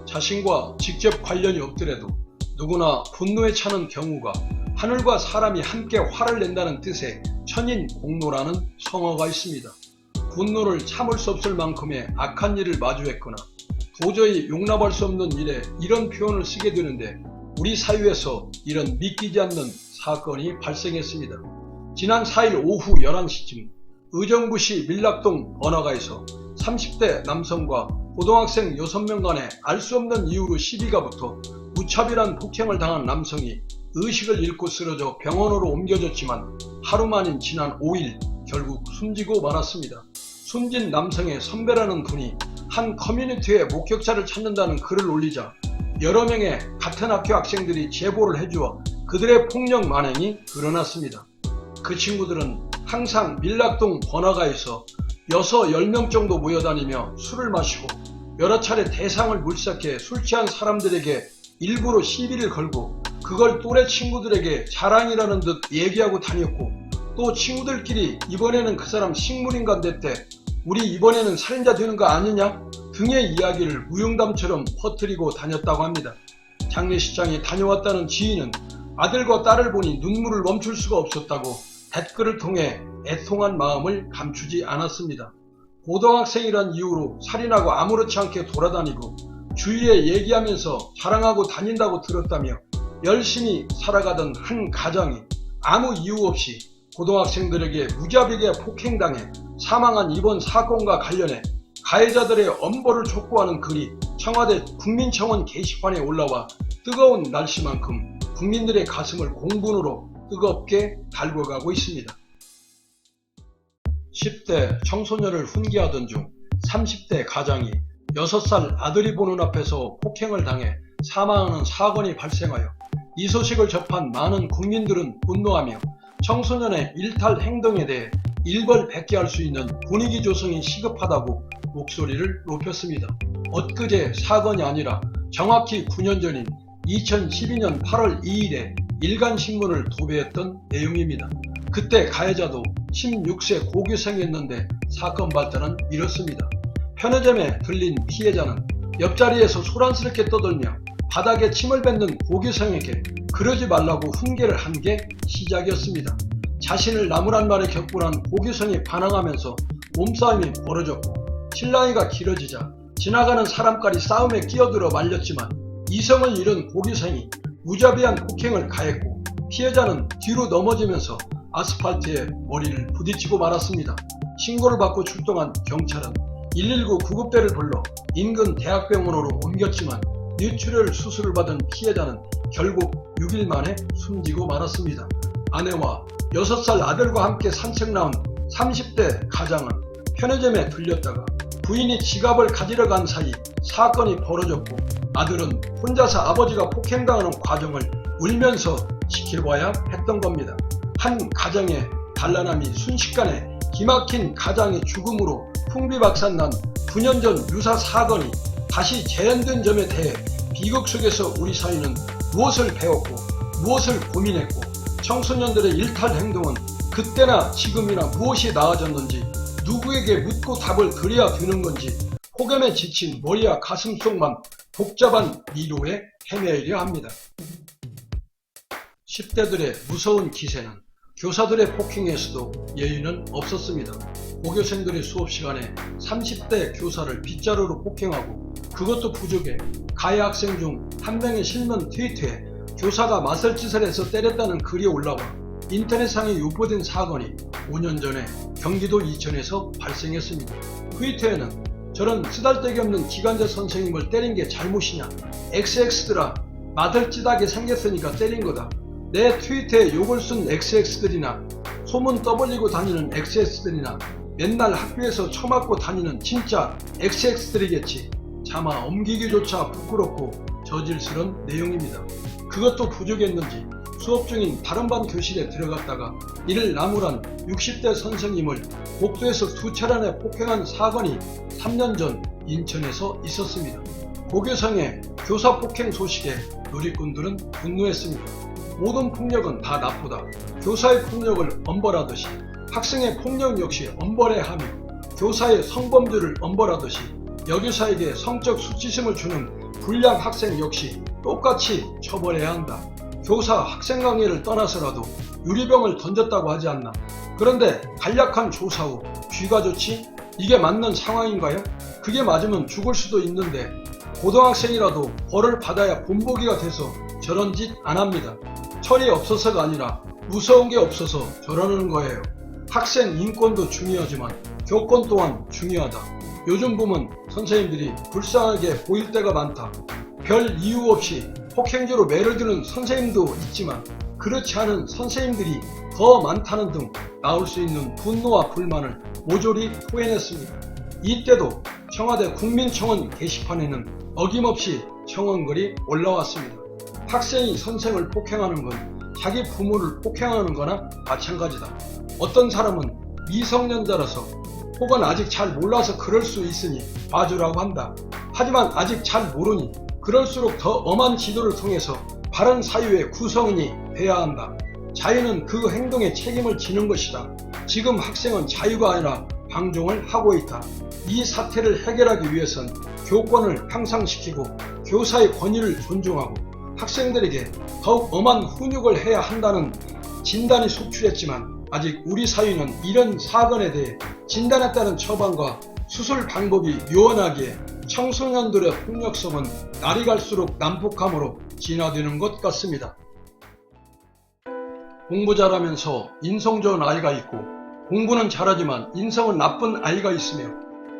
자신과 직접 관련이 없더라도 누구나 분노에 차는 경우가 하늘과 사람이 함께 화를 낸다는 뜻의 천인공노라는 성어가 있습니다. 분노를 참을 수 없을 만큼의 악한 일을 마주했거나 도저히 용납할 수 없는 일에 이런 표현을 쓰게 되는데, 우리 사회에서 이런 믿기지 않는 사건이 발생했습니다. 지난 4일 오후 11시쯤 의정부시 밀락동 번화가에서 30대 남성과 고등학생 6명 간에 알 수 없는 이유로 시비가 붙어 무차별한 폭행을 당한 남성이 의식을 잃고 쓰러져 병원으로 옮겨졌지만 하루 만인 지난 5일 결국 숨지고 말았습니다. 숨진 남성의 선배라는 분이 한 커뮤니티에 목격자를 찾는다는 글을 올리자 여러 명의 같은 학교 학생들이 제보를 해주어 그들의 폭력 만행이 드러났습니다. 그 친구들은 항상 밀락동 번화가에서 10명 정도 모여다니며 술을 마시고 여러 차례 대상을 물색해 술 취한 사람들에게 일부러 시비를 걸고 그걸 또래 친구들에게 자랑이라는 듯 얘기하고 다녔고, 또 친구들끼리 이번에는 그 사람 식물인간 됐대, 우리 이번에는 살인자 되는 거 아니냐 등의 이야기를 무용담처럼 퍼뜨리고 다녔다고 합니다. 장례식장에 다녀왔다는 지인은 아들과 딸을 보니 눈물을 멈출 수가 없었다고 댓글을 통해 애통한 마음을 감추지 않았습니다. 고등학생이란 이유로 살인하고 아무렇지 않게 돌아다니고 주위에 얘기하면서 자랑하고 다닌다고 들었다며 열심히 살아가던 한 가정이 아무 이유 없이 고등학생들에게 무자비하게 폭행당해 사망한 이번 사건과 관련해 가해자들의 엄벌을 촉구하는 글이 청와대 국민청원 게시판에 올라와 뜨거운 날씨만큼 국민들의 가슴을 공분으로 뜨겁게 달궈가고 있습니다. 10대 청소년을 훈계하던 중 30대 가장이 6살 아들이 보는 앞에서 폭행을 당해 사망하는 사건이 발생하여 이 소식을 접한 많은 국민들은 분노하며 청소년의 일탈 행동에 대해 일벌백계할 수 있는 분위기 조성이 시급하다고 목소리를 높였습니다. 엊그제 사건이 아니라 정확히 9년 전인 2012년 8월 2일에 일간신문을 도배했던 내용입니다. 그때 가해자도 16세 고교생이었는데 사건 발단은 이렇습니다. 편의점에 들린 피해자는 옆자리에서 소란스럽게 떠들며 바닥에 침을 뱉는 고교생에게 그러지 말라고 훈계를 한 게 시작이었습니다. 자신을 나무란 말에 격분한 고교생이 반항하면서 몸싸움이 벌어졌고, 실랑이가 길어지자 지나가는 사람까지 싸움에 끼어들어 말렸지만 이성을 잃은 고교생이 무자비한 폭행을 가했고, 피해자는 뒤로 넘어지면서 아스팔트에 머리를 부딪히고 말았습니다. 신고를 받고 출동한 경찰은 119 구급대를 불러 인근 대학병원으로 옮겼지만 뇌출혈 수술을 받은 피해자는 결국 6일 만에 숨지고 말았습니다. 아내와 6살 아들과 함께 산책 나온 30대 가장은 편의점에 들렸다가 부인이 지갑을 가지러 간 사이 사건이 벌어졌고, 아들은 혼자서 아버지가 폭행당하는 과정을 울면서 지켜봐야 했던 겁니다. 한 가정의 단란함이 순식간에 기막힌 가장의 죽음으로 풍비박산난 9년 전 유사 사건이 다시 재현된 점에 대해 비극 속에서 우리 사회는 무엇을 배웠고 무엇을 고민했고, 청소년들의 일탈 행동은 그때나 지금이나 무엇이 나아졌는지 누구에게 묻고 답을 드려야 되는 건지 폭염에 지친 머리와 가슴 속만 복잡한 미로에 헤매려 합니다. 10대들의 무서운 기세는 교사들의 폭행에서도 예의는 없었습니다. 고교생들의 수업시간에 30대 교사를 빗자루로 폭행하고, 그것도 부족해 가해 학생 중 한 명이 실문 트위터에 교사가 맞설짓을 해서 때렸다는 글이 올라와 인터넷상에 유포된 사건이 5년 전에 경기도 이천에서 발생했습니다. 트위터에는 저런 쓰잘데기 없는 기간제 선생님을 때린 게 잘못이냐, XX들아 맞을짓하게 생겼으니까 때린 거다, 내 트위터에 욕을 쓴 XX들이나 소문 떠벌리고 다니는 XX들이나 맨날 학교에서 처맞고 다니는 진짜 XX들이겠지, 차마 옮기기조차 부끄럽고 저질스러운 내용입니다. 그것도 부족했는지 수업 중인 다른반 교실에 들어갔다가 이를 나무란 60대 선생님을 복도에서 2차례나 폭행한 사건이 3년 전 인천에서 있었습니다. 고교생의 교사 폭행 소식에 누리꾼들은 분노했습니다. 모든 폭력은 다 나쁘다, 교사의 폭력을 엄벌하듯이 학생의 폭력 역시 엄벌해야 하며, 교사의 성범죄를 엄벌하듯이 여교사에게 성적 수치심을 주는 불량 학생 역시 똑같이 처벌해야 한다. 교사 학생 강의를 떠나서라도 유리병을 던졌다고 하지 않나. 그런데 간략한 조사 후 귀가 좋지? 이게 맞는 상황인가요? 그게 맞으면 죽을 수도 있는데 고등학생이라도 벌을 받아야 본보기가 돼서 저런 짓 안 합니다. 철이 없어서가 아니라 무서운 게 없어서 저러는 거예요. 학생 인권도 중요하지만 교권 또한 중요하다. 요즘 보면 선생님들이 불쌍하게 보일 때가 많다. 별 이유 없이 폭행죄로 매를 드는 선생님도 있지만 그렇지 않은 선생님들이 더 많다는 등 나올 수 있는 분노와 불만을 모조리 토해냈습니다. 이때도 청와대 국민청원 게시판에는 어김없이 청원글이 올라왔습니다. 학생이 선생을 폭행하는 건 자기 부모를 폭행하는 거나 마찬가지다. 어떤 사람은 미성년자라서 혹은 아직 잘 몰라서 그럴 수 있으니 봐주라고 한다. 하지만 아직 잘 모르니 그럴수록 더 엄한 지도를 통해서 바른 사유의 구성인이 돼야 한다. 자유는 그 행동에 책임을 지는 것이다. 지금 학생은 자유가 아니라 방종을 하고 있다. 이 사태를 해결하기 위해선 교권을 향상시키고 교사의 권위를 존중하고 학생들에게 더욱 엄한 훈육을 해야 한다는 진단이 속출했지만 아직 우리 사회는 이런 사건에 대해 진단에 따른 처방과 수술 방법이 요원하기에 청소년들의 폭력성은 날이 갈수록 난폭함으로 진화되는 것 같습니다. 공부 잘하면서 인성 좋은 아이가 있고 공부는 잘하지만 인성은 나쁜 아이가 있으며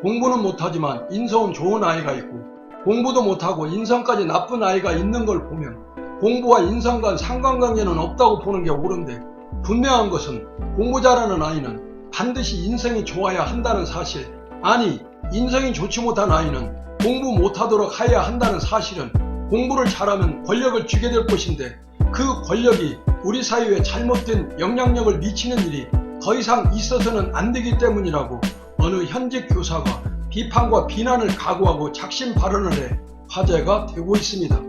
공부는 못하지만 인성은 좋은 아이가 있고 공부도 못하고 인성까지 나쁜 아이가 있는 걸 보면 공부와 인성 간 상관관계는 없다고 보는 게 옳은데 분명한 것은 공부 잘하는 아이는 반드시 인성이 좋아야 한다는 사실, 아니 인성이 좋지 못한 아이는 공부 못하도록 해야 한다는 사실은 공부를 잘하면 권력을 쥐게 될 것인데 그 권력이 우리 사회에 잘못된 영향력을 미치는 일이 더 이상 있어서는 안 되기 때문이라고 어느 현직 교사가 비판과 비난을 각오하고 작심 발언을 해 화제가 되고 있습니다.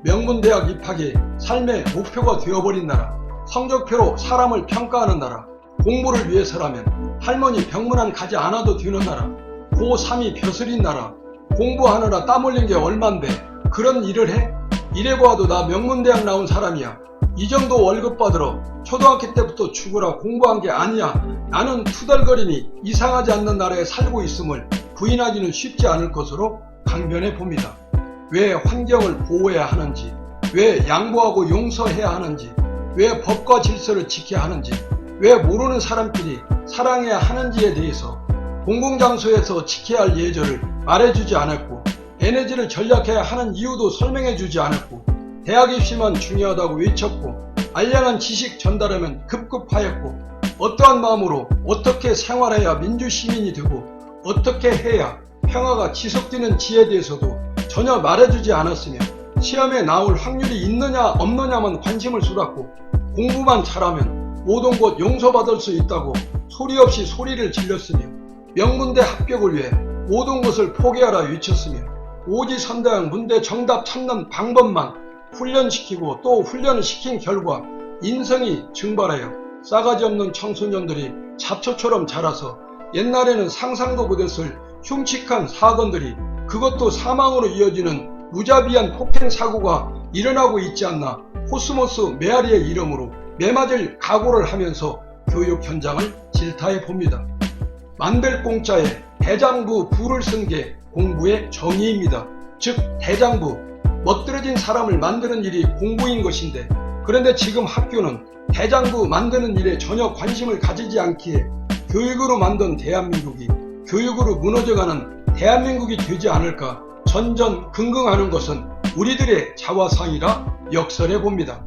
명문대학 입학이 삶의 목표가 되어버린 나라, 성적표로 사람을 평가하는 나라, 공부를 위해서라면 할머니 병문안 가지 않아도 되는 나라, 고3이 벼슬인 나라, 공부하느라 땀 흘린 게 얼만데 그런 일을 해? 이래봐도 나 명문대학 나온 사람이야. 이 정도 월급 받으러 초등학교 때부터 죽으라 공부한 게 아니야. 나는 투덜거리니 이상하지 않는 나라에 살고 있음을 부인하기는 쉽지 않을 것으로 강변해 봅니다. 왜 환경을 보호해야 하는지, 왜 양보하고 용서해야 하는지, 왜 법과 질서를 지켜야 하는지, 왜 모르는 사람끼리 사랑해야 하는지에 대해서 공공장소에서 지켜야 할 예절을 말해주지 않았고 에너지를 절약해야 하는 이유도 설명해주지 않았고 대학 입시만 중요하다고 외쳤고 알량한 지식 전달하면 급급하였고 어떠한 마음으로 어떻게 생활해야 민주시민이 되고 어떻게 해야 평화가 지속되는지에 대해서도 전혀 말해주지 않았으며 시험에 나올 확률이 있느냐 없느냐만 관심을 쏟았고 공부만 잘하면 모든 것 용서받을 수 있다고 소리 없이 소리를 질렀으며 명문대 합격을 위해 모든 것을 포기하라 외쳤으며 오지선다형 문제 정답 찾는 방법만 훈련시키고 또 훈련을 시킨 결과 인성이 증발하여 싸가지 없는 청소년들이 잡초처럼 자라서 옛날에는 상상도 못했을 흉측한 사건들이 그것도 사망으로 이어지는 무자비한 폭행 사고가 일어나고 있지 않나 코스모스 메아리의 이름으로 매맞을 각오를 하면서 교육 현장을 질타해 봅니다. 만들공짜에 대장부 부를 쓴 게 공부의 정의입니다. 즉 대장부, 멋들어진 사람을 만드는 일이 공부인 것인데 그런데 지금 학교는 대장부 만드는 일에 전혀 관심을 가지지 않기에 교육으로 만든 대한민국이 교육으로 무너져가는 대한민국이 되지 않을까 전전긍긍하는 것은 우리들의 자화상이라 역설해 봅니다.